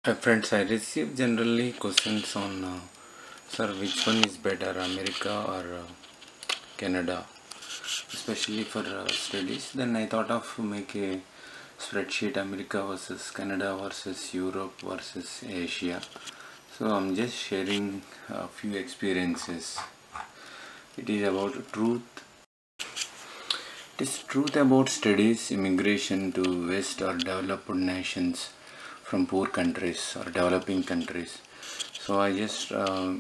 Hi friends, I receive generally questions on sir, which one is better, America or Canada, especially for studies. Then I thought of make a spreadsheet: America versus Canada versus Europe versus Asia. So I'm just sharing a few experiences. It is about truth. It is truth about studies, immigration to West or developed nations from poor countries or developing countries. So I just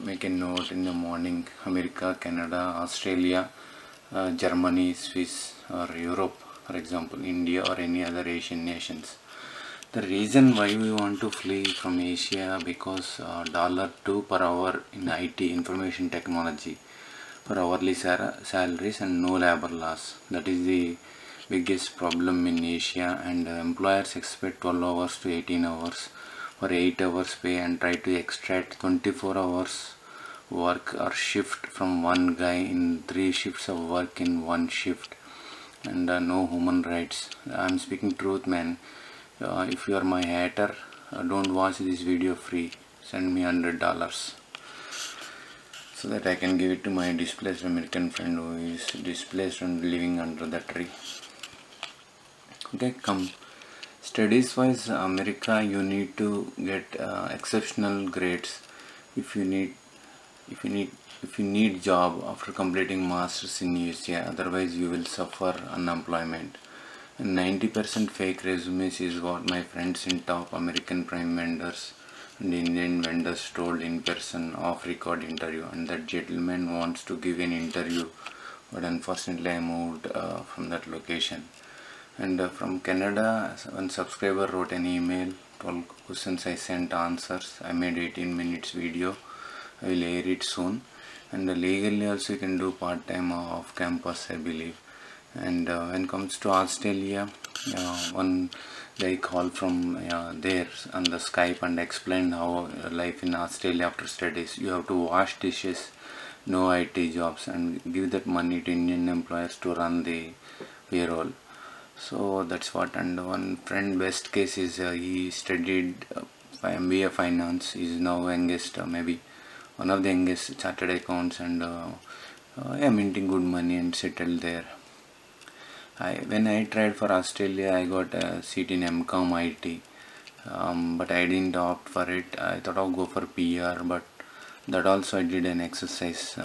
make a note in the morning: America, Canada, Australia, Germany, Swiss, or Europe, for example, India or any other Asian nations. The reason why we want to flee from Asia, because $2 per hour in IT, information technology, for hourly salaries and no labor laws. That is the biggest problem in Asia, and employers expect 12 hours to 18 hours for 8 hours pay and try to extract 24 hours work or shift from one guy in 3 shifts of work in one shift, and no human rights. I'm speaking truth, man. If you are my hater, don't watch this video free. Send me $100 so that I can give it to my displaced American friend who is displaced and living under the tree. Okay, come. Studies wise, America, you need to get exceptional grades if you need if you need if you need job after completing masters in USA. Otherwise you will suffer unemployment. And 90% fake resumes is what my friends in top American prime vendors and Indian vendors told in person off record interview. And that gentleman wants to give an interview, but unfortunately I moved from that location. And from Canada, one subscriber wrote an email, 12 questions I sent answers. I made 18 minutes video. I will air it soon. And legally also you can do part-time off campus, I believe. And when it comes to Australia, one guy called from there on the Skype and explained how life in Australia after studies. You have to wash dishes, no IT jobs, and give that money to Indian employers to run the payroll. So that's what. And one friend, best case is he studied MBA finance. He is now youngest, maybe one of the youngest chartered accounts, and minting good money and settled there. When I tried for Australia, I got a seat in MCOM IT, but I didn't opt for it. I thought I'll go for PR, but that also I did an exercise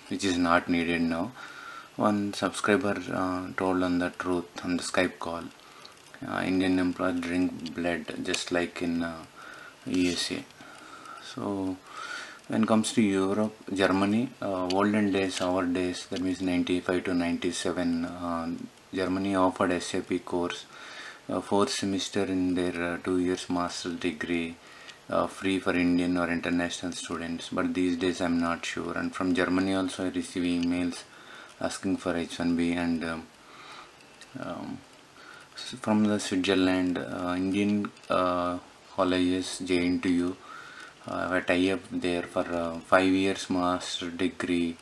which is not needed now. One subscriber told on the truth on the Skype call. Indian employees drink blood just like in USA. So when it comes to Europe, Germany, olden days, our days, that means 95 to 97, Germany offered SAP course, fourth semester in their 2 years master's degree, free for Indian or international students. But these days I'm not sure. And from Germany also I receive emails asking for H1B, and from the Switzerland, Indian colleges, JNTU, I tie up there for 5 years master degree,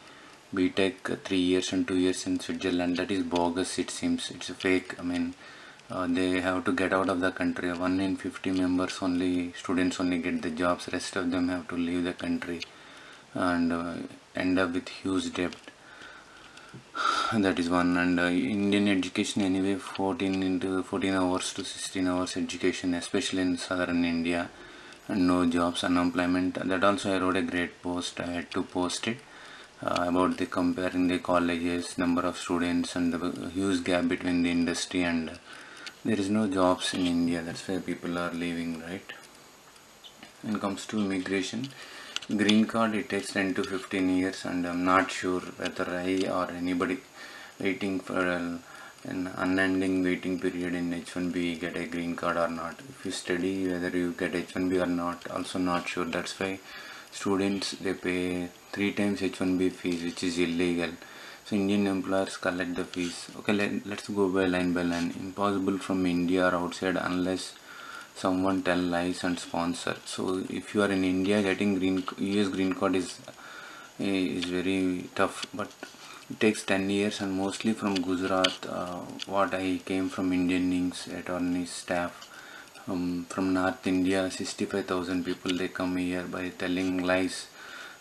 BTech 3 years and 2 years in Switzerland. That is bogus, it seems. It's a fake. I mean, they have to get out of the country. 1 in 50 members only, students only get the jobs. Rest of them have to leave the country and end up with huge debt. That is one. And Indian education anyway, 14 hours to 16 hours education, especially in southern India, and no jobs, unemployment. That also I wrote a great post. I had to post it about the comparing the colleges, number of students, and the huge gap between the industry, and there is no jobs in India. That's why people are leaving, right? When it comes to immigration, green card, it takes 10 to 15 years, and I'm not sure whether I or anybody waiting for an unending waiting period in H1B get a green card or not. If you study, whether you get H1B or not, also not sure. That's why students, they pay 3 times H1B fees, which is illegal. So Indian employers collect the fees. Okay, let's go by line. Impossible from India or outside unless someone tell lies and sponsor. So if you are in India, getting US green card is very tough, but it takes 10 years, and mostly from Gujarat. What I came from Indian Inks attorney staff from North India, 65,000 people, they come here by telling lies,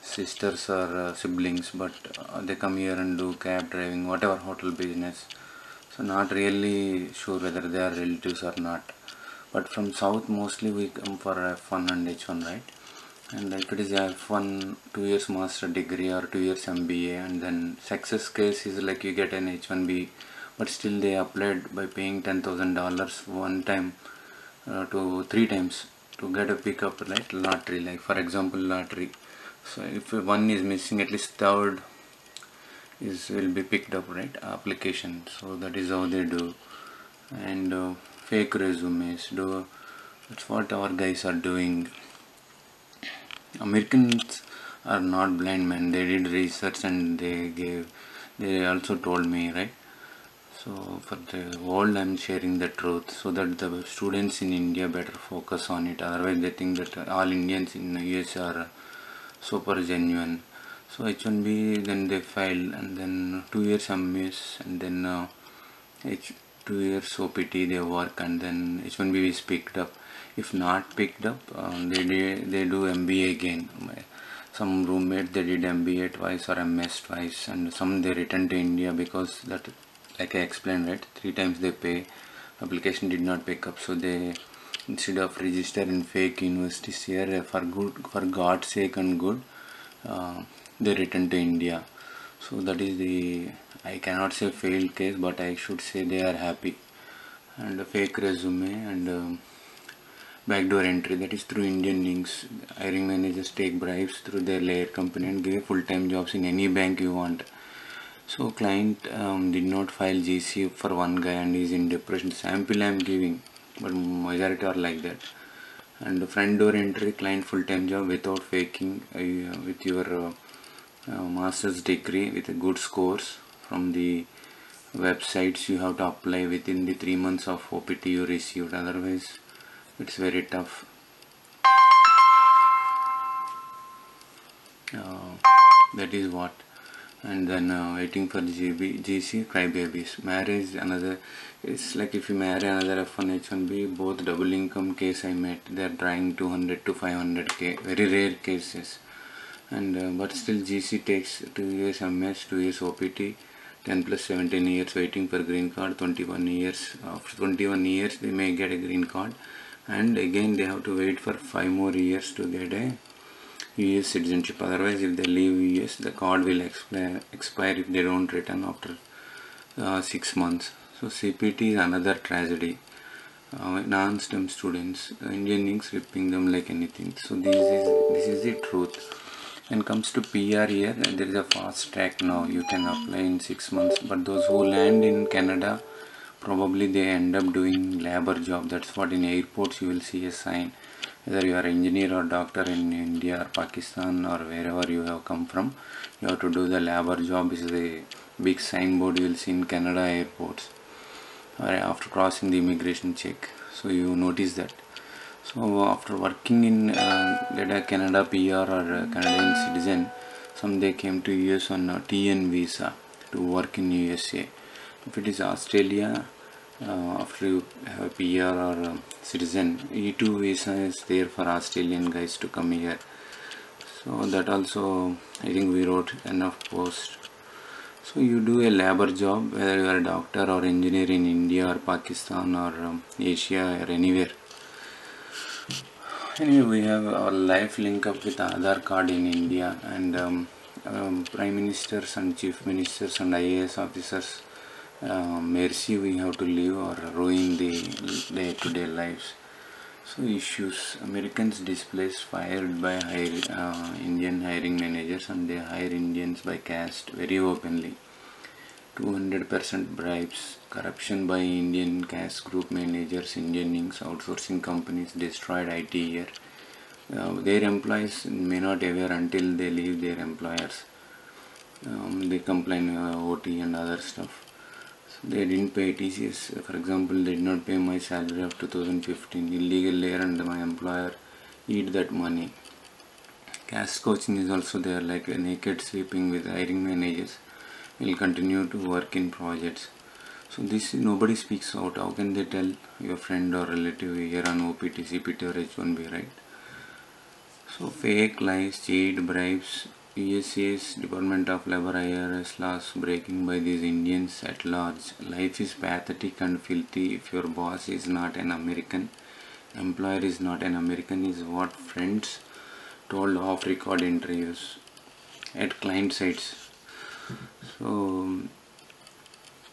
sisters or siblings, but they come here and do cab driving, whatever hotel business. So not really sure whether they are relatives or not. But from south mostly we come for F1 and H1, right? And if it is F1, 2 years master degree or 2 years MBA, and then success case is like you get an H1B, but still they applied by paying $10,000 one time to 3 times to get a pickup, like lottery, like for example lottery. So if one is missing, at least third is will be picked up, right? Application. So that is how they do. And fake resumes do. That's what our guys are doing. Americans are not blind, man. They did research and they also told me, right? So for the world I'm sharing the truth, so that the students in India better focus on it. Otherwise they think that all Indians in the US are super genuine. So H1B, then they file, and then 2 years MS, and then 2 years OPT they work, and then H1B is picked up. If not picked up, they do MBA again. Some roommate they did MBA twice or MS twice, and some they return to India because that, like I explained, right, 3 times they pay, application did not pick up, so they, instead of register in fake universities here, for God's sake and good, they return to India. So that is the, I cannot say failed case, but I should say they are happy. And a fake resume and backdoor entry, that is through Indian links. Hiring managers take bribes through their layer company and give full-time jobs in any bank you want. So client did not file GC for one guy and is in depression. Sample I am giving, but majority are like that. And front door entry, client full-time job without faking, with your master's degree with a good scores from the websites. You have to apply within the 3 months of OPT you received, otherwise it's very tough. That is what. And then waiting for GC, crybabies. Marriage, another, it's like if you marry another F1 H1B, both double income case I met, they are trying 200 to 500k, very rare cases. And but still GC takes 2 years MS, 2 years OPT, 10 plus 17 years waiting for green card, 21 years. After 21 years they may get a green card, and again they have to wait for 5 more years to get a US citizenship. Otherwise, if they leave US, the card will expire if they don't return after 6 months. So CPT is another tragedy. Non-STEM students, Indian inks ripping them like anything. So this is the truth. When it comes to PR here, there is a fast track now. You can apply in 6 months. But those who land in Canada, probably they end up doing labor job. That's what in airports you will see a sign. Whether you are engineer or doctor in India or Pakistan or wherever you have come from, you have to do the labor job. Is a big signboard you will see in Canada airports or after crossing the immigration check. So you notice that. So after working in get a Canada PR or a Canadian citizen, some they came to US on a TN visa to work in USA. If it is Australia, after you have a PR or citizen, E2 visa is there for Australian guys to come here. So that also, I think we wrote enough post. So you do a labor job, whether you are a doctor or engineer in India or Pakistan or Asia or anywhere. Anyway, we have our life link up with Aadhaar card in India, and prime ministers and chief ministers and IAS officers, mercy we have to live or ruin the day-to-day lives. So issues, Americans displaced, fired by Indian hiring managers, and they hire Indians by caste very openly. 200% bribes, corruption by Indian caste group managers, Indian inks, outsourcing companies destroyed IT here. Their employees may not aware until they leave their employers. They complain OT and other stuff. They didn't pay TCS. For example, they did not pay my salary of 2015. Illegal there, and my employer eat that money. Caste coaching is also there, like a naked sweeping with hiring managers. Will continue to work in projects. So this nobody speaks out. How can they tell your friend or relative here on OPT, CPT or H1B, right? So fake lies, cheat, bribes, USA's Department of Labor, IRS laws breaking by these Indians at large. Life is pathetic and filthy if your boss is not an American, employer is not an American, is what friends told off record interviews at client sites. So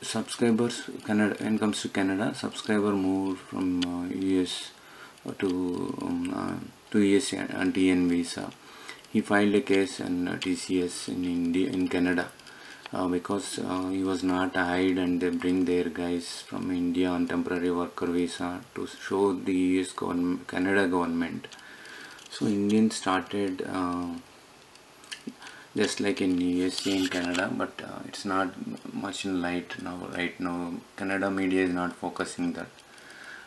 subscribers, Canada, when it comes to Canada, subscriber moved from US to USA on TN visa. He filed a case in TCS in Canada because he was not hired, and they bring their guys from India on temporary worker visa to show the US government, Canada government. So Indians started just like in USA and Canada, but it's not much in light now. Right now, Canada media is not focusing that.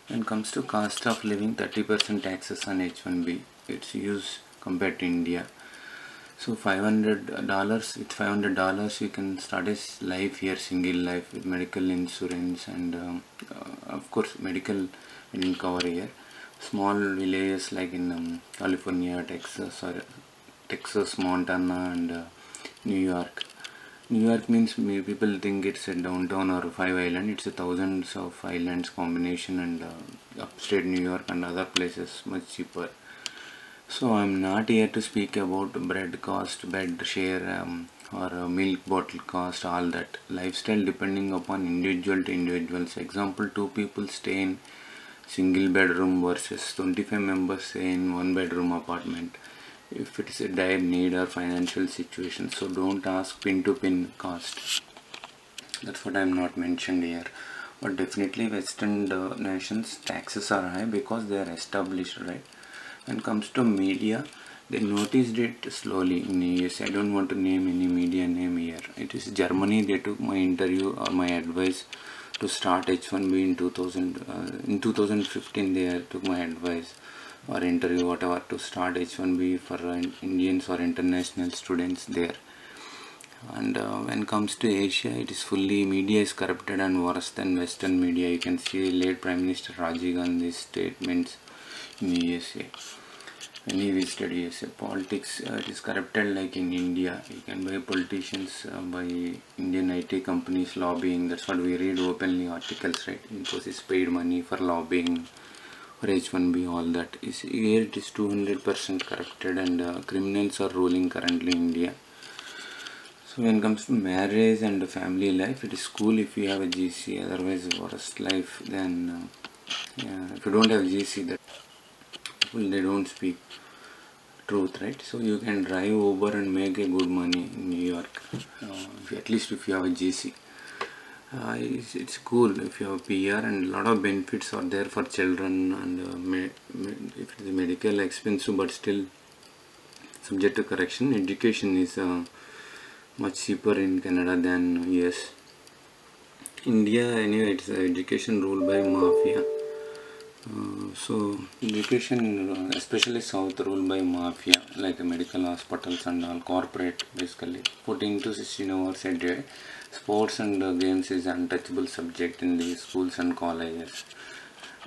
When it comes to cost of living, 30% taxes on H1B. It's used compared to India. So $500. With $500, you can start a life here, single life with medical insurance, and of course, medical we didn't cover here. Small villages like in California, Texas, Montana, and New York. New York means people think it's a downtown or 5 island. It's a thousands of islands combination, and upstate New York and other places much cheaper. So I'm not here to speak about bread cost, bed share, or milk bottle cost, all that. Lifestyle depending upon individual to individuals. Example, 2 people stay in single bedroom versus 25 members stay in 1 bedroom apartment. If it is a dire need or financial situation, so don't ask pin to pin cost. That's what I'm not mentioned here. But definitely Western nations taxes are high because they are established, right? When it comes to media, they noticed it slowly in US. I don't want to name any media name here. It is Germany. They took my interview or my advice to start H1B in 2000. In 2015, they took my advice or interview, whatever, to start H1B for Indians or international students there. And when it comes to Asia, it is fully media is corrupted and worse than Western media. You can see late Prime Minister Rajiv Gandhi's statements in USA. When he visited USA, politics it is corrupted like in India. You can buy politicians by Indian IT companies lobbying. That's what we read openly articles, right? Infosys paid money for lobbying for H1B, all that. Here it is 200% corrupted, and criminals are ruling currently in India. So when it comes to marriage and family life, it is cool if you have a GC, otherwise worst life. Then if you don't have GC, that people they don't speak truth, right? So you can drive Uber and make a good money in New York, at least if you have a GC. It's cool if you have PR, and a lot of benefits are there for children, and if it is medical expensive but still subject to correction. Education is much cheaper in Canada than US. India, anyway, it's education ruled by mafia. So education, especially South, ruled by mafia, like medical hospitals and all, corporate basically. 14 to 16 hours a day. Sports and games is untouchable subject in the schools and colleges.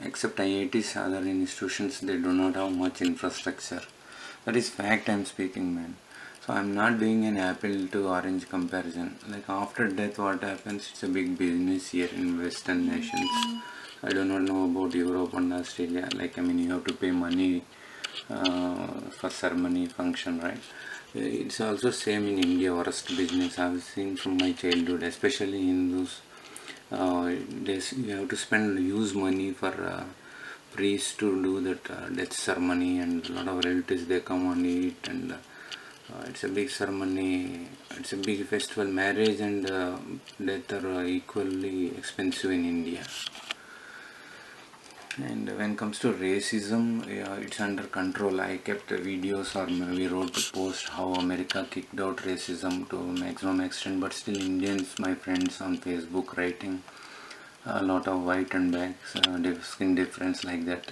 Except IITs, other institutions, they do not have much infrastructure. That is fact I'm speaking, man. So I'm not doing an apple to orange comparison. Like after death, what happens? It's a big business here in Western nations. I do not know about Europe and Australia. Like, I mean, you have to pay money for ceremony, function, right? It's also same in India. Worst business I've seen from my childhood, especially in those days. You have to use money for priests to do that death ceremony, and a lot of relatives they come and eat, and it's a big ceremony. It's a big festival. Marriage and death are equally expensive in India. And when it comes to racism, it's under control. I kept videos, or maybe wrote a post how America kicked out racism to maximum extent, but still Indians, my friends on Facebook, writing a lot of white and blacks, skin difference like that.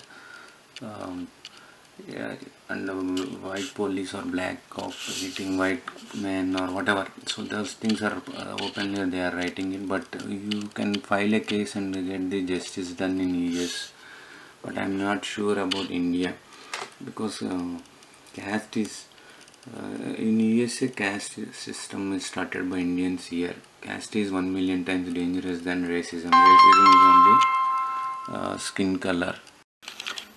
yeah, and white police or black cop hitting white man or whatever. So those things are openly they are writing it, but you can file a case and get the justice done in US. But I'm not sure about India because caste is in USA caste system is started by Indians here. Caste is 1 million times dangerous than racism. Racism is only skin color.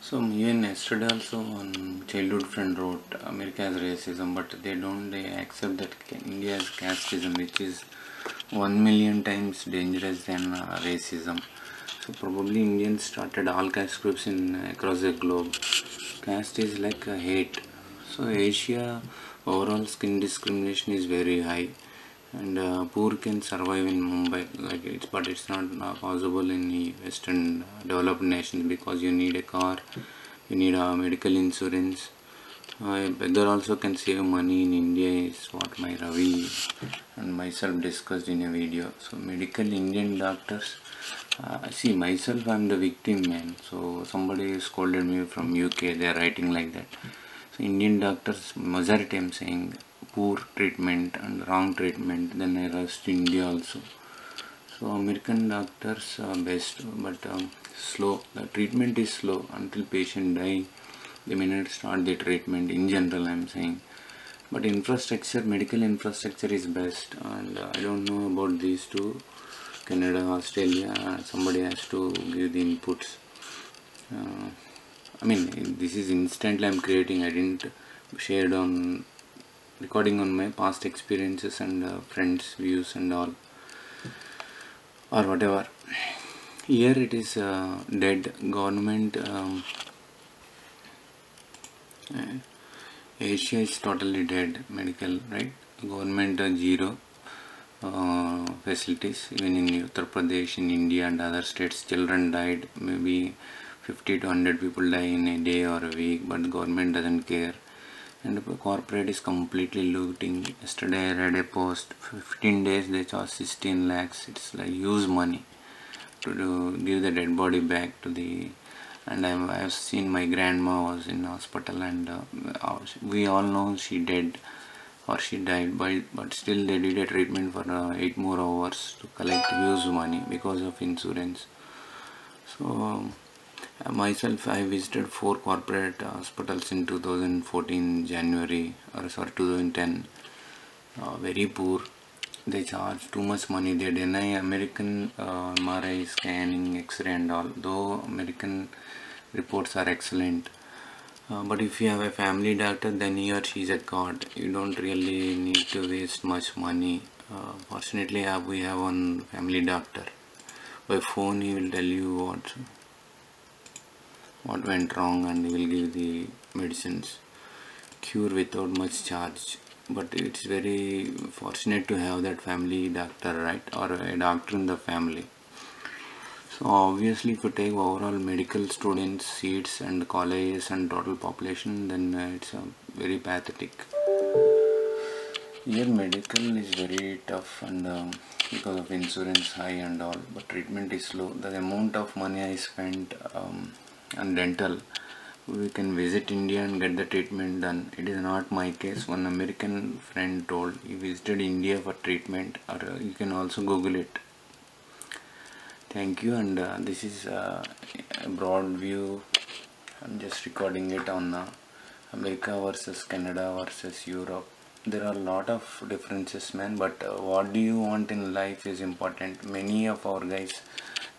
So even yesterday also one childhood friend wrote America has racism, but they accept that India has casteism, which is 1 million times dangerous than racism. So probably Indians started all caste groups in across the globe. Caste is like a hate. So Asia overall skin discrimination is very high, and poor can survive in Mumbai like but it's not possible in the Western developed nations because you need a car, you need a medical insurance. A beggar also can save money in India is what my Ravi and myself discussed in a video. So medical Indian doctors, see myself I'm the victim man. So somebody scolded me from UK. They are writing like that. So Indian doctors majority I'm saying poor treatment and wrong treatment. Then I rushed to India also. So American doctors are best, but slow. The treatment is slow until patient die. They may not start the treatment in general. I'm saying, but infrastructure, medical infrastructure is best, and I don't know about these two. Canada, Australia. Somebody has to give the inputs. Uh, I mean, this is instantly I'm creating. I didn't shared on recording on my past experiences and friends' views and all or whatever. Here it is dead. Government Asia is totally dead. Medical, right? Government zero facilities. Even in Uttar Pradesh, in India and other states, children died. Maybe 50 to 100 people die in a day or a week, but government doesn't care. And the corporate is completely looting. Yesterday I read a post, 15 days they charge 16 lakhs. It's like use money to give the dead body back to the, and I have seen my grandma was in hospital, and we all know she dead or she died, but still they did a treatment for 8 more hours to collect use money because of insurance. So myself, I visited 4 corporate hospitals in 2014 January, or sorry 2010. Very poor. They charge too much money. They deny American MRI scanning, X-ray and all. Though American reports are excellent. But if you have a family doctor, then he or she is a god. You don't really need to waste much money. Fortunately, we have one family doctor. By phone, he will tell you what went wrong and he will give the medicines, cure without much charge. But it's very fortunate to have that family doctor, right, or a doctor in the family. So obviously if you take overall medical students seats and colleges and total population, then it's very pathetic. Here medical is very tough, and because of insurance high and all, but treatment is slow. The amount of money I spent on dental, we can visit India and get the treatment done. It is not my case. One American friend told he visited India for treatment, or you can also Google it. Thank you, and this is a broad view. I'm just recording it on America versus Canada versus Europe. There are a lot of differences, man, but what do you want in life is important. Many of our guys,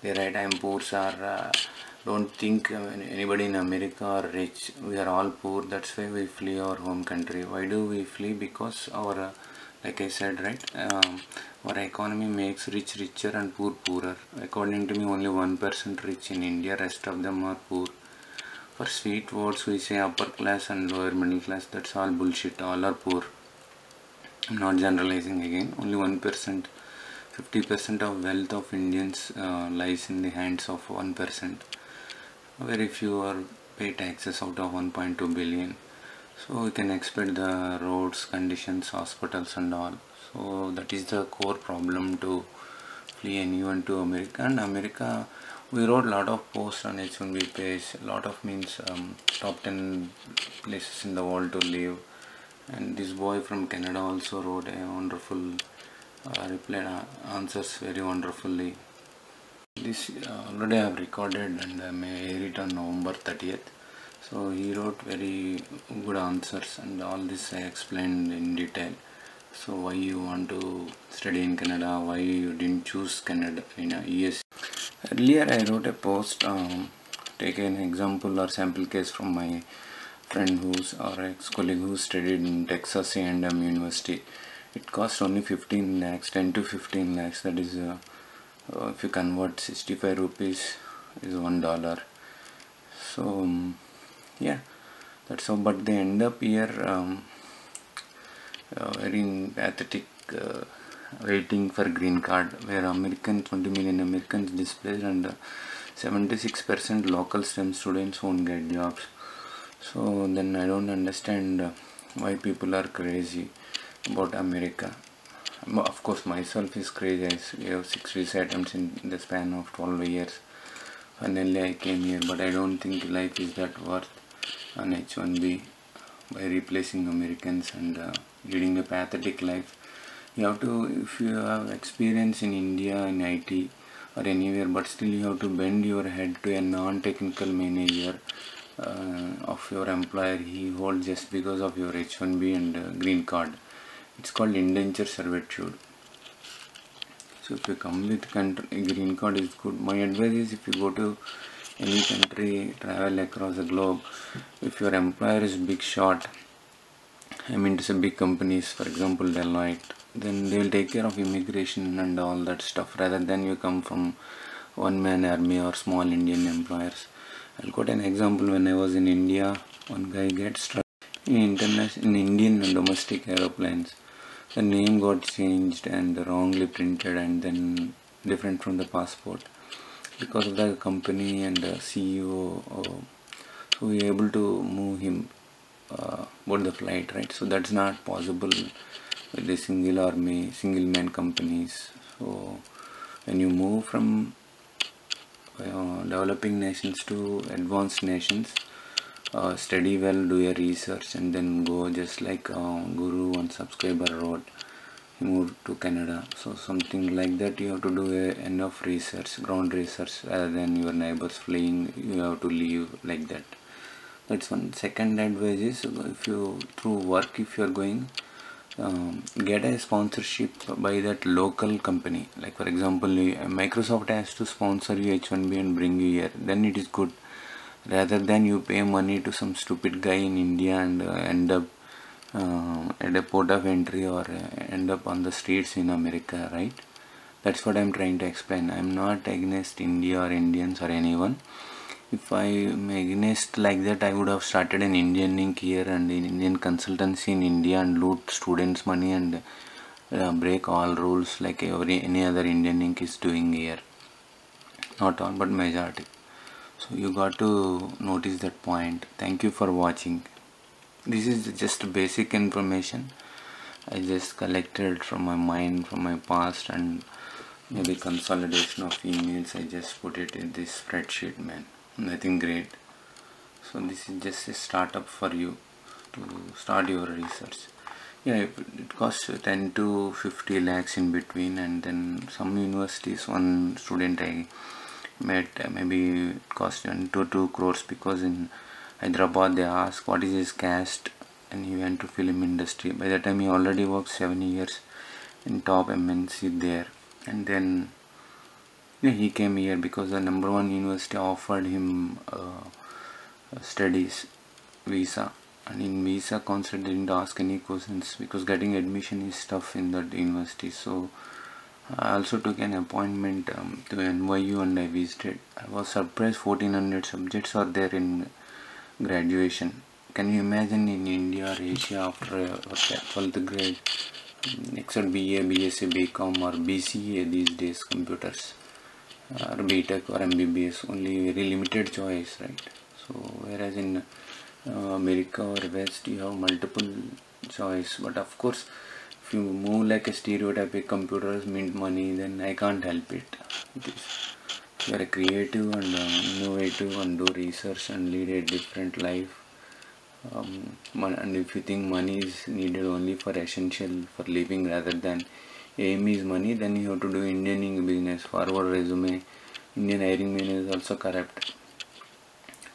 they write I'm poor, sir. Don't think anybody in America are rich. We are all poor. That's why we flee our home country. Why do we flee? Because our like I said, right, our economy makes rich richer and poor poorer. According to me, only 1% rich in India, rest of them are poor. For sweet words we say upper class and lower middle class. That's all bullshit. All are poor. I'm not generalizing again. Only 1%, 50% of wealth of Indians lies in the hands of 1%. Very few are pay taxes out of 1.2 billion. So we can expect the roads, conditions, hospitals and all. So that is the core problem to flee anyone to America. And America, We wrote a lot of posts on H1B page. A lot of means top 10 places in the world to live. And this boy from Canada also wrote a wonderful reply, answers very wonderfully. This already I have recorded and I may air it on November 30th. So he wrote very good answers, and all this I explained in detail. So why you want to study in Canada, why you didn't choose Canada in US. Earlier I wrote a post, take an example or sample case from my friend who's or ex-colleague who studied in Texas A&M University. It cost only 15 lakhs, 10 to 15 lakhs. That is, if you convert 65 rupees is $1. So yeah, that's how. But they end up here very pathetic. Waiting for green card, where 20 million Americans displaced, and 76% local STEM students won't get jobs. So then I don't understand why people are crazy about America. Of course myself is crazy. I have 6 visa attempts in the span of 12 years. Finally I came here, but I don't think life is that worth an H1B by replacing Americans and leading a pathetic life. You have to, if you have experience in India in IT or anywhere, but still you have to bend your head to a non-technical manager of your employer he holds just because of your H1B and green card. It's called indenture servitude. So if you come with green card is good. My advice is, if you go to any country, travel across the globe, if your employer is big shot, I mean to say big companies, for example Deloitte, then they will take care of immigration and all that stuff, rather than you come from one man army or small Indian employers. I'll quote an example. When I was in India, one guy gets struck in Indian and domestic aeroplanes. The name got changed and wrongly printed and then different from the passport because of the company and the CEO. So we were able to move him board the flight, right? So that's not possible with the single man companies. So when you move from developing nations to advanced nations, study well, do your research, and then go, just like Guru and subscriber wrote. He moved to Canada. So something like that, you have to do enough research, ground research, rather than your neighbors fleeing. You have to leave like that. That's one. Second advice is, if you through work, if you are going, get a sponsorship by that local company. Like for example, Microsoft has to sponsor you H1B and bring you here, then it is good, rather than you pay money to some stupid guy in India and end up at a port of entry or end up on the streets in America, right? That's what I'm trying to explain. I'm not against India or Indians or anyone. If I am against like that, I would have started an Indian link here and an Indian consultancy in India and loot students' money and break all rules like any other Indian link is doing here. Not all, but majority. So you got to notice that point. Thank you for watching. This is just basic information I just collected from my mind, from my past, and maybe consolidation of emails. I just put it in this spreadsheet, man. Nothing great. So this is just a startup for you to start your research. Yeah, it costs 10 to 50 lakhs in between, and then some universities, one student I met, maybe it cost 2 crores, because in Hyderabad they asked what is his caste, and he went to film industry. By the time he already worked 7 years in top MNC there, and then yeah, he came here because the number one university offered him studies visa, and in visa concept they didn't ask any questions because getting admission is tough in that university. So I also took an appointment to NYU and I visited. I was surprised 1400 subjects are there in graduation. Can you imagine in India or Asia after 12th grade, except BA, BSc, BCom or BCA these days, computers or BTech or MBBS, only very limited choice, right? So whereas in America or West you have multiple choice, but of course if you move like a stereotypic computers mint money, then I can't help it. You are creative and innovative and do research and lead a different life. And if you think money is needed only for essential for living rather than aim is money, then you have to do Indian business. Forward resume. Indian hiring manager is also corrupt.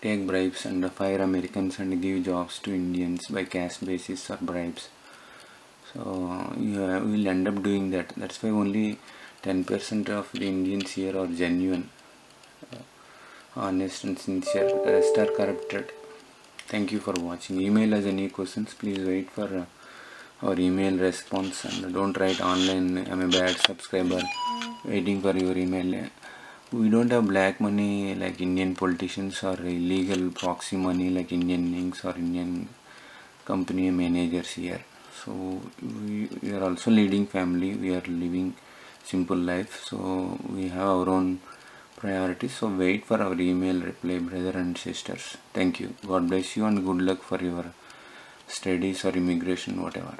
Take bribes and fire Americans and give jobs to Indians by cash basis or bribes. So you will end up doing that. That's why only 10% of the Indians here are genuine, honest and sincere. The rest are corrupted. Thank you for watching. Email us any questions. Please wait for our email response and don't write online. I'm a bad subscriber. Waiting for your email. We don't have black money like Indian politicians or illegal proxy money like Indian links or Indian company managers here. So we are also leading family. We are living simple life. So we have our own priorities. So wait for our email reply, brother and sisters. Thank you. God bless you and good luck for your studies or immigration, whatever.